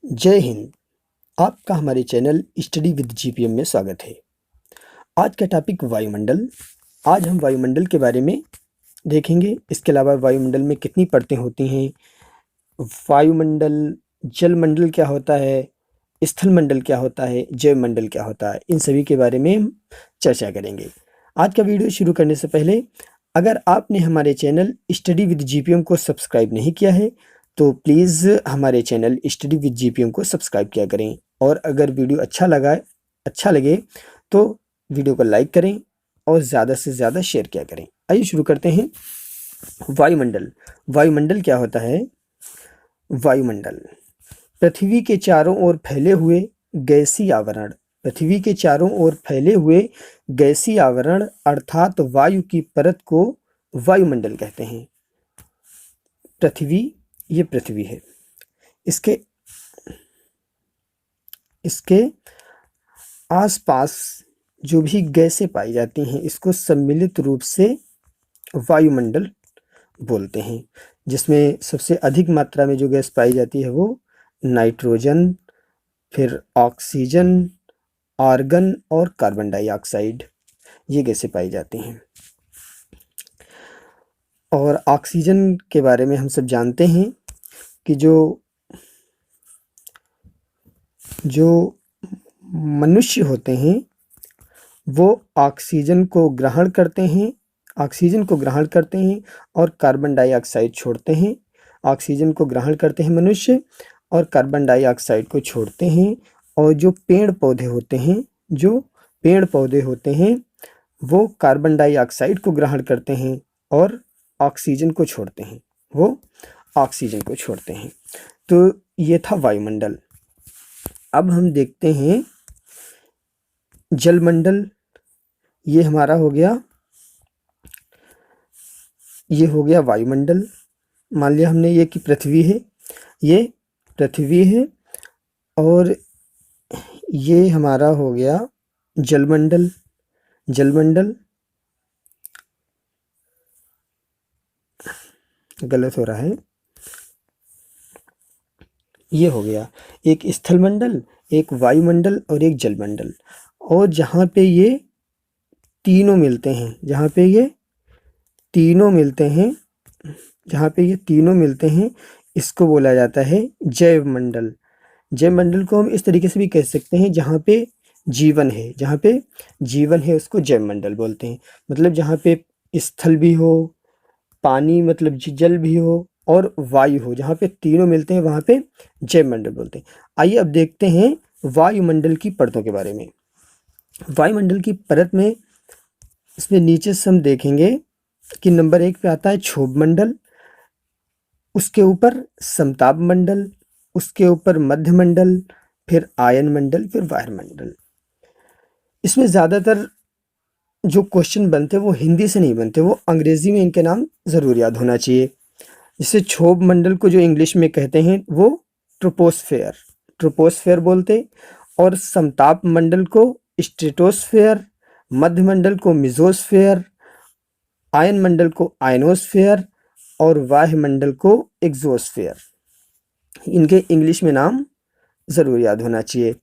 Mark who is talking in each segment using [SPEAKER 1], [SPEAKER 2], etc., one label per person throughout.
[SPEAKER 1] जय हिंद। आपका हमारे चैनल स्टडी विद जीपीएम में स्वागत है। आज का टॉपिक वायुमंडल। आज हम वायुमंडल के बारे में देखेंगे। इसके अलावा वायुमंडल में कितनी परतें होती हैं, वायुमंडल, जलमंडल क्या होता है, स्थलमंडल क्या होता है, जैवमंडल क्या होता है, इन सभी के बारे में हम चर्चा करेंगे। आज का वीडियो शुरू करने से पहले अगर आपने हमारे चैनल स्टडी विद जीपीएम को सब्सक्राइब नहीं किया है तो प्लीज़ हमारे चैनल स्टडी विद जीपीएम को सब्सक्राइब किया करें, और अगर वीडियो अच्छा लगे तो वीडियो को लाइक करें और ज़्यादा से ज़्यादा शेयर किया करें। आइए शुरू करते हैं। वायुमंडल। वायुमंडल क्या होता है? वायुमंडल पृथ्वी के चारों ओर फैले हुए गैसीय आवरण। पृथ्वी के चारों ओर फैले हुए गैसीय आवरण अर्थात वायु की परत को वायुमंडल कहते हैं। पृथ्वी, ये पृथ्वी है, इसके आसपास जो भी गैसें पाई जाती हैं इसको सम्मिलित रूप से वायुमंडल बोलते हैं, जिसमें सबसे अधिक मात्रा में जो गैस पाई जाती है वो नाइट्रोजन, फिर ऑक्सीजन, आर्गन और कार्बन डाइऑक्साइड, ये गैसें पाई जाती हैं। और ऑक्सीजन के बारे में हम सब जानते हैं कि जो मनुष्य होते हैं वो ऑक्सीजन को ग्रहण करते हैं और कार्बन डाइऑक्साइड छोड़ते हैं। ऑक्सीजन को ग्रहण करते हैं मनुष्य और कार्बन डाइऑक्साइड को छोड़ते हैं। और जो पेड़ पौधे होते हैं वो कार्बन डाइऑक्साइड को ग्रहण करते हैं और ऑक्सीजन को छोड़ते हैं। तो ये था वायुमंडल। अब हम देखते हैं जलमंडल। ये हमारा हो गया वायुमंडल। मान लिया हमने ये कि ये पृथ्वी है और ये हमारा हो गया जलमंडल। गलत हो रहा है, ये हो गया एक स्थलमंडल, एक वायुमंडल और एक जलमंडल। और जहाँ पे ये तीनों मिलते हैं इसको बोला जाता है जैवमंडल। जैवमंडल को हम इस तरीके से भी कह सकते हैं, जहाँ पे जीवन है उसको जैवमंडल बोलते हैं। मतलब जहाँ पे स्थल भी हो, पानी मतलब जल भी हो और वायु हो, जहाँ पे तीनों मिलते हैं वहाँ पे जैवमंडल बोलते हैं। आइए अब देखते हैं वायुमंडल की परतों के बारे में। वायुमंडल की परत में इसमें नीचे से हम देखेंगे कि नंबर 1 पे आता है क्षोभ मंडल, उसके ऊपर समताप मंडल, उसके ऊपर मध्य मंडल, फिर आयन मंडल, फिर वायुमंडल। इसमें ज़्यादातर जो क्वेश्चन बनते हैं वो हिंदी से नहीं बनते, वो अंग्रेजी में इनके नाम ज़रूर याद होना चाहिए। जैसे क्षोभ मंडल को जो इंग्लिश में कहते हैं वो ट्रोपोस्फेयर बोलते, और समताप मंडल को स्ट्रेटोस्फेयर, मध्य मंडल को मेसोस्फेयर, आयन मंडल को आयनोस्फेयर और वायुमंडल को एक्सोस्फेयर। इनके इंग्लिश में नाम ज़रूर याद होना चाहिए।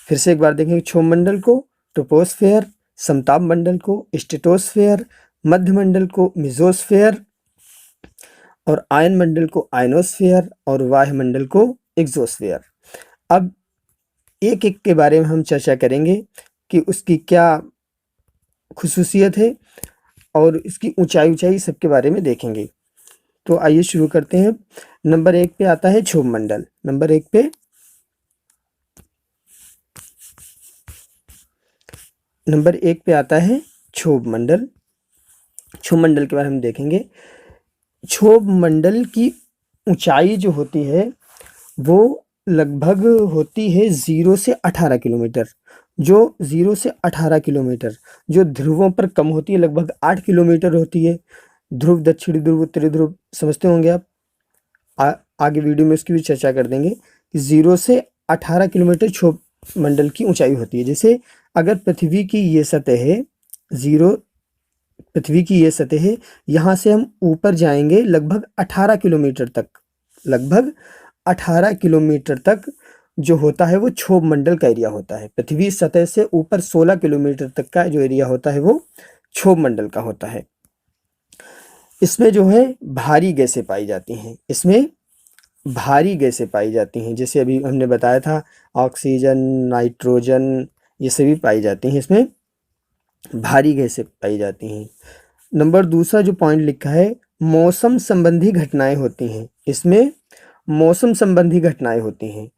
[SPEAKER 1] फिर से एक बार देखेंगे, क्षोभ मंडल को ट्रोपोस्फेयर, समताप मंडल को स्ट्रेटोस्फेयर, मध्य मंडल को मेसोस्फेयर और आयन मंडल को आयनोस्फेयर और वायुमंडल को एक्सोस्फेयर। अब एक एक के बारे में हम चर्चा करेंगे कि उसकी क्या खुसूसियत है और इसकी ऊंचाई सबके बारे में देखेंगे। तो आइए शुरू करते हैं। नंबर 1 पे आता है क्षोभ मंडल। नंबर 1 पे आता है क्षोभ मंडल। क्षोभ मंडल के बारे में हम देखेंगे। क्षोभ मंडल की ऊंचाई जो होती है वो लगभग होती है 0 से 18 किलोमीटर। जो 0 से 18 किलोमीटर जो ध्रुवों पर कम होती है, लगभग 8 किलोमीटर होती है। ध्रुव, दक्षिणी ध्रुव, उत्तरी ध्रुव समझते होंगे आप। आगे वीडियो में उसकी भी चर्चा कर देंगे कि 0 से 18 किलोमीटर क्षोभ मंडल की ऊंचाई होती है। जैसे अगर पृथ्वी की ये सतह है, यहाँ से हम ऊपर जाएंगे लगभग 18 किलोमीटर तक जो होता है वो क्षोभ मंडल का एरिया होता है। पृथ्वी सतह से ऊपर 16 किलोमीटर तक का जो एरिया होता है वो क्षोभ मंडल का होता है। इसमें जो है भारी गैसें पाई जाती हैं, इसमें भारी गैसें पाई जाती हैं, जैसे अभी हमने बताया था ऑक्सीजन, नाइट्रोजन, ये सभी पाई जाती हैं, इसमें भारी गैसें पाई जाती हैं। नंबर दूसरा जो पॉइंट लिखा है, मौसम संबंधी घटनाएं होती हैं, इसमें मौसम संबंधी घटनाएं होती हैं,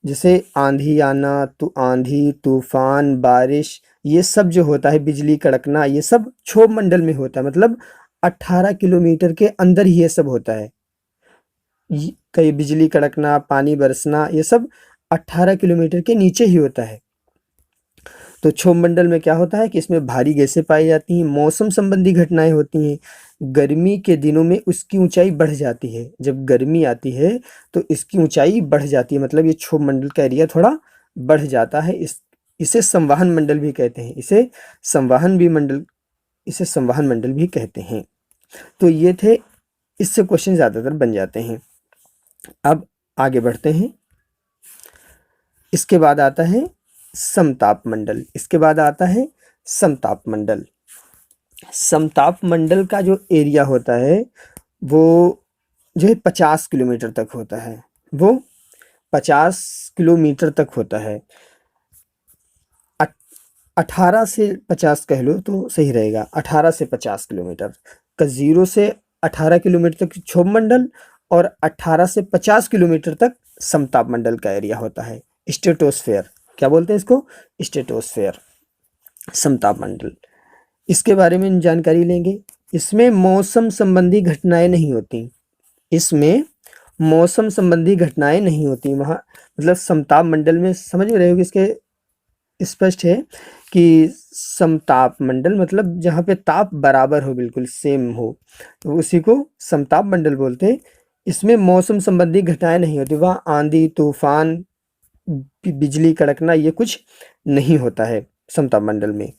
[SPEAKER 1] जैसे आंधी आना, आंधी, तूफान, बारिश, ये सब जो होता है, बिजली कड़कना, ये सब क्षोभ मंडल में होता है। मतलब 18 किलोमीटर के अंदर ही ये सब होता है। कहीं बिजली कड़कना, पानी बरसना, ये सब 18 किलोमीटर के नीचे ही होता है। तो क्षोभ मंडल में क्या होता है कि इसमें भारी गैसें पाई जाती हैं, मौसम संबंधी घटनाएं होती हैं। गर्मी के दिनों में उसकी ऊंचाई बढ़ जाती है, जब गर्मी आती है तो इसकी ऊंचाई बढ़ जाती है, मतलब ये क्षोभ मंडल का एरिया थोड़ा बढ़ जाता है। इसे संवहन मंडल भी कहते हैं, इसे संवहन मंडल भी कहते हैं। तो ये थे, इससे क्वेश्चन ज़्यादातर बन जाते हैं। अब आगे बढ़ते हैं। इसके बाद आता है समताप मंडल, इसके बाद आता है समताप मंडल। समताप मंडल का जो एरिया होता है वो जो है 50 किलोमीटर तक होता है, वो 50 किलोमीटर तक होता है। 18 से 50 कह लो तो सही रहेगा, 18 से 50 किलोमीटर का, 0 से 18 किलोमीटर तक क्षोभ मंडल और 18 से 50 किलोमीटर तक समताप मंडल का एरिया होता है। स्ट्रेटोस्फेयर, क्या बोलते हैं इसको? स्ट्रेटोस्फेयर, समताप मंडल। इसके बारे में जानकारी लेंगे। इसमें मौसम संबंधी घटनाएं नहीं होती, इसमें मौसम संबंधी घटनाएं नहीं होती वहाँ, मतलब समताप मंडल में समझ में रहे हो कि इसके स्पष्ट है कि समताप मंडल मतलब जहाँ पे ताप बराबर हो, बिल्कुल सेम हो, तो उसी को समताप मंडल बोलते हैं। इसमें मौसम संबंधी घटनाएं नहीं होती, वहाँ आंधी, तूफान, बिजली कड़कना, ये कुछ नहीं होता है समताप मंडल में।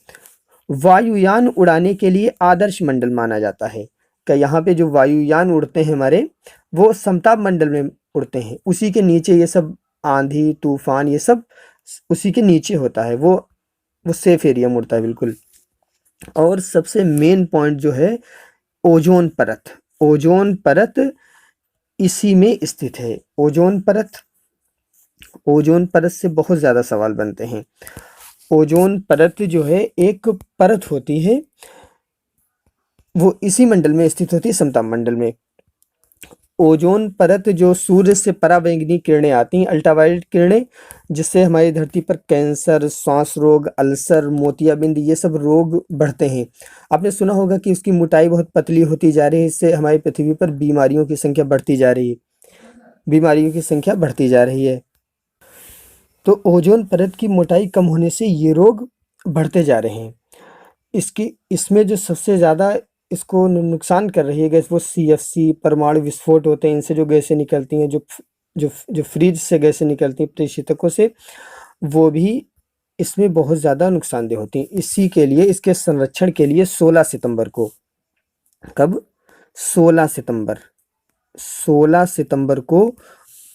[SPEAKER 1] वायुयान उड़ाने के लिए आदर्श मंडल माना जाता है, कि यहाँ पे जो वायुयान उड़ते हैं हमारे, वो समताप मंडल में उड़ते हैं, उसी के नीचे ये सब आंधी, तूफान, ये सब उसी के नीचे होता है, वो सेफ एरिया में उड़ता है बिल्कुल। और सबसे मेन पॉइंट जो है ओजोन परत, ओजोन परत इसी में स्थित है। ओजोन परत से बहुत ज़्यादा सवाल बनते हैं। ओजोन परत जो है एक परत होती है, वो इसी मंडल में स्थित होती है, समताप मंडल में। ओजोन परत जो सूर्य से पराबैंगनी किरणें आती हैं, अल्ट्रावायलेट किरणें, जिससे हमारी धरती पर कैंसर, श्वास रोग, अल्सर, मोतियाबिंद, ये सब रोग बढ़ते हैं। आपने सुना होगा कि उसकी मोटाई बहुत पतली होती जा रही है, इससे हमारी पृथ्वी पर बीमारियों की संख्या बढ़ती जा रही है, बीमारियों की संख्या बढ़ती जा रही है। तो ओजोन परत की मोटाई कम होने से ये रोग बढ़ते जा रहे हैं। इसमें जो सबसे ज़्यादा इसको नुकसान कर रही है गैस, वो CFC, परमाणु विस्फोट होते हैं, इनसे जो गैसें निकलती हैं, जो फ्रिज से गैसें निकलती हैं परिशीतकों से, वो भी इसमें बहुत ज़्यादा नुकसानदेह होती हैं। इसी के लिए, इसके संरक्षण के लिए 16 सितंबर को, कब? 16 सितंबर को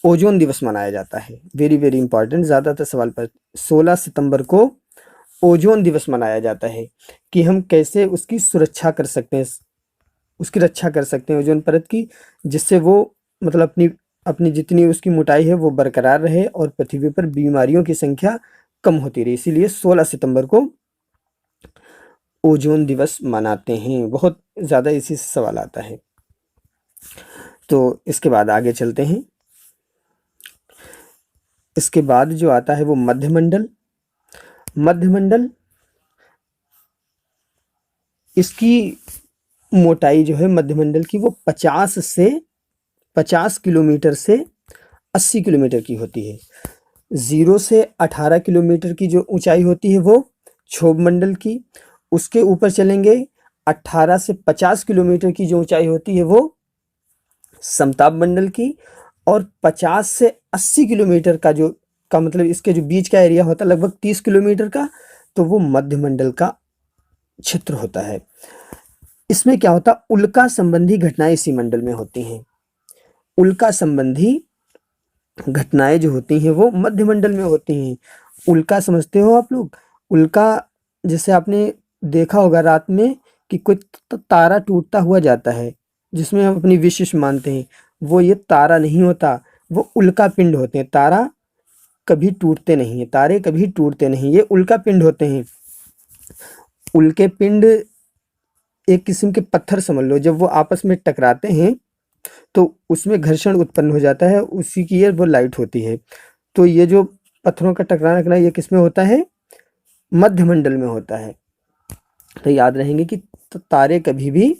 [SPEAKER 1] ओजोन दिवस मनाया जाता है। वेरी वेरी इंपॉर्टेंट, ज़्यादातर सवाल पर 16 सितंबर को ओजोन दिवस मनाया जाता है, कि हम कैसे उसकी सुरक्षा कर सकते हैं, उसकी रक्षा कर सकते हैं ओजोन परत की, जिससे वो मतलब अपनी जितनी उसकी मोटाई है वो बरकरार रहे और पृथ्वी पर बीमारियों की संख्या कम होती रहे। इसीलिए 16 सितंबर को ओजोन दिवस मनाते हैं। बहुत ज़्यादा इसी से सवाल आता है। तो इसके बाद आगे चलते हैं। इसके बाद जो आता है वो मध्यमंडल। मध्यमंडल, इसकी मोटाई जो है मध्यमंडल की, वो 50 किलोमीटर से 80 किलोमीटर की होती है। 0 से 18 किलोमीटर की जो ऊंचाई होती है वो क्षोभ मंडल की, उसके ऊपर चलेंगे 18 से 50 किलोमीटर की जो ऊंचाई होती है वो समताप मंडल की, और 50 से 80 किलोमीटर का मतलब इसके जो बीच का एरिया होता है लगभग 30 किलोमीटर का, तो वो मध्यमंडल का क्षेत्र होता है। इसमें क्या होता है, उल्का संबंधी घटनाएं इसी मंडल में होती हैं। उल्का संबंधी घटनाएं जो होती हैं वो मध्यमंडल में होती हैं। उल्का समझते हो आप लोग? उल्का, जैसे आपने देखा होगा रात में कि कोई तारा टूटता हुआ जाता है, जिसमें हम अपनी विशिष्ट मानते हैं, वो ये तारा नहीं होता, वो उल्का पिंड होते हैं। तारा कभी टूटते नहीं हैं, तारे कभी टूटते नहीं, ये उल्का पिंड होते हैं। उल्के पिंड एक किस्म के पत्थर समझ लो, जब वो आपस में टकराते हैं तो उसमें घर्षण उत्पन्न हो जाता है, उसी की ये वो लाइट होती है। तो ये जो पत्थरों का टकराना ये किस में होता है? मध्यमंडल में होता है। तो याद रहेंगे कि तारे कभी भी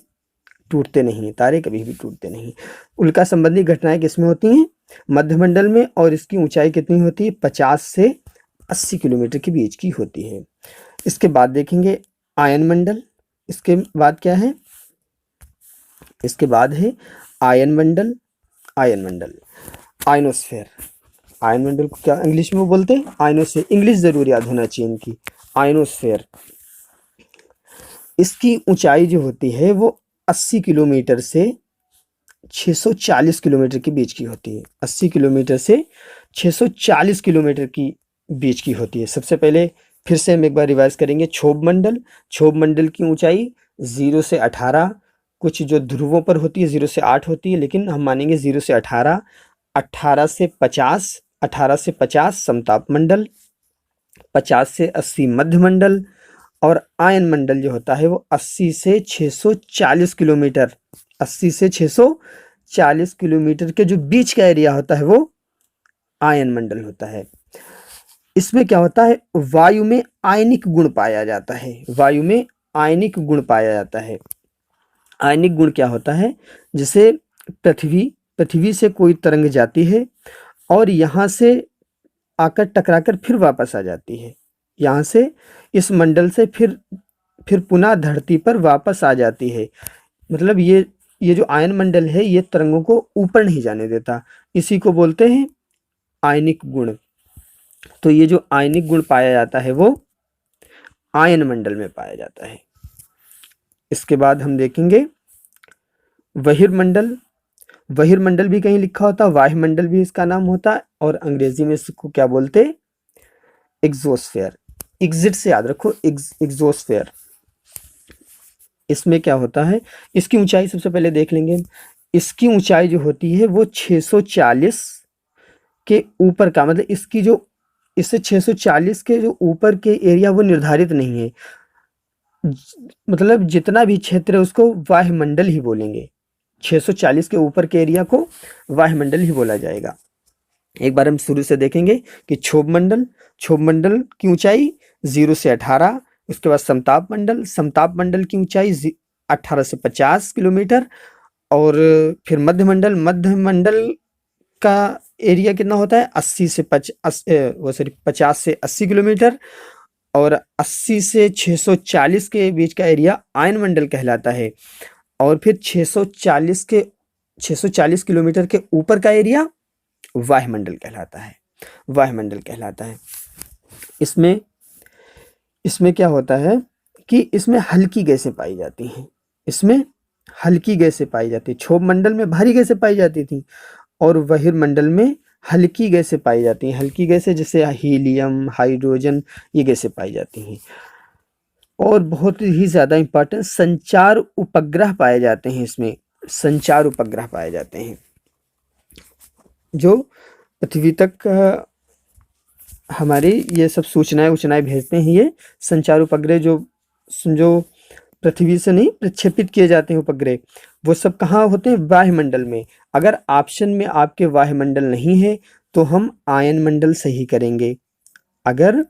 [SPEAKER 1] टूटते नहीं, तारे कभी भी टूटते नहीं। उल्का संबंधी घटनाएं किसमें होती हैं? मध्यमंडल में। और इसकी ऊंचाई कितनी होती है? 50 से 80 किलोमीटर के बीच की होती है। इसके बाद देखेंगे आयन मंडल। इसके बाद क्या है? इसके बाद है आयन मंडल। आयन मंडल, आयनोस्फेयर। आयन मंडल को क्या इंग्लिश में बोलते हैं? आयनोस्फेयर। इंग्लिश जरूर याद होना चाहिए इनकी। आयनोस्फेयर, इसकी ऊंचाई जो होती है वो 80 किलोमीटर से 640 किलोमीटर के बीच की होती है। 80 किलोमीटर से 640 किलोमीटर की बीच की होती है। सबसे पहले फिर से हम एक बार रिवाइज करेंगे। क्षोभ मंडल, क्षोभ मंडल की ऊंचाई 0 से 18, कुछ जो ध्रुवों पर होती है 0 से 8 होती है, लेकिन हम मानेंगे 0 से 18, 18 से 50, 18 से 50 समताप मंडल, 50 से 80 मध्य मंडल, और आयन मंडल जो होता है वो 80 से 640 किलोमीटर, 80 से 640 किलोमीटर के जो बीच का एरिया होता है वो आयन मंडल होता है। इसमें क्या होता है? वायु में आयनिक गुण पाया जाता है। वायु में आयनिक गुण पाया जाता है। आयनिक गुण क्या होता है? जैसे पृथ्वी से कोई तरंग जाती है और यहाँ से आकर टकराकर फिर वापस आ जाती है, यहाँ से इस मंडल से फिर पुनः धरती पर वापस आ जाती है। मतलब ये जो आयन मंडल है ये तरंगों को ऊपर नहीं जाने देता, इसी को बोलते हैं आयनिक गुण। तो ये जो आयनिक गुण पाया जाता है वो आयन मंडल में पाया जाता है। इसके बाद हम देखेंगे बहिर्मंडल। बहिर्मंडल भी कहीं लिखा होता, वायुमंडल भी इसका नाम होता है, और अंग्रेजी में इसको क्या बोलते? एग्जोस्फेयर। एग्जिट से याद रखो, एग्जोस्फेयर। इसमें क्या होता है? इसकी ऊंचाई सबसे पहले देख लेंगे। इसकी ऊंचाई जो होती है वो 640 के ऊपर का, मतलब इसकी जो इससे 640 के जो ऊपर के एरिया वो निर्धारित नहीं है, मतलब जितना भी क्षेत्र है उसको वायुमंडल ही बोलेंगे। 640 के ऊपर के एरिया को वायुमंडल ही बोला जाएगा। एक बार हम शुरू से देखेंगे कि क्षोभ मंडल। क्षोभ मंडल की ऊंचाई 0 से 18, उसके बाद समताप मंडल। समताप मंडल की ऊंचाई 18 से 50 किलोमीटर, और फिर मध्य मंडल। मध्य मंडल का एरिया कितना होता है? 50 से 80 किलोमीटर, और 80 से 640 के बीच का एरिया आयन मंडल कहलाता है। और फिर 640 किलोमीटर के ऊपर का एरिया वायुमंडल कहलाता है। वायुमंडल कहलाता है। इसमें क्या होता है कि इसमें हल्की गैसें पाई जाती हैं। इसमें हल्की गैसें पाई जाती है। क्षोभ मंडल में भारी गैसें पाई जाती थी और बहिर्मंडल में हल्की गैसें पाई जाती हैं। हल्की गैसें जैसे हीलियम, हाइड्रोजन, ये गैसें पाई जाती हैं। और बहुत ही ज़्यादा इम्पोर्टेंट, संचार उपग्रह पाए जाते हैं। इसमें संचार उपग्रह पाए जाते हैं जो पृथ्वी तक हमारी ये सब सूचनाएं भेजते हैं। ये संचार उपग्रह जो पृथ्वी से नहीं प्रक्षेपित किए जाते हैं उपग्रह, वो सब कहाँ होते हैं? वायुमंडल में। अगर ऑप्शन में आपके वायुमंडल नहीं है तो हम आयन मंडल सही करेंगे। अगर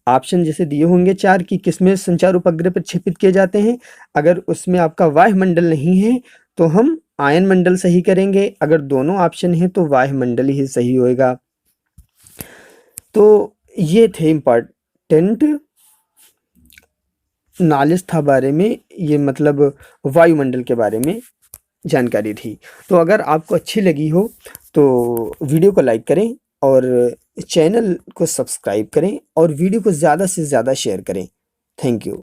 [SPEAKER 1] ऑप्शन जैसे दिए होंगे 4 कि किसमें संचार उपग्रह प्रक्षेपित किए जाते हैं, अगर उसमें आपका वायुमंडल नहीं है तो हम आयन मंडल सही करेंगे। अगर दोनों ऑप्शन है तो वायुमंडल ही सही होएगा। तो ये थे इम्पॉर्टेंट नॉलेज था बारे में, ये मतलब वायुमंडल के बारे में जानकारी थी। तो अगर आपको अच्छी लगी हो तो वीडियो को लाइक करें और चैनल को सब्सक्राइब करें और वीडियो को ज़्यादा से ज़्यादा शेयर करें। Thank you.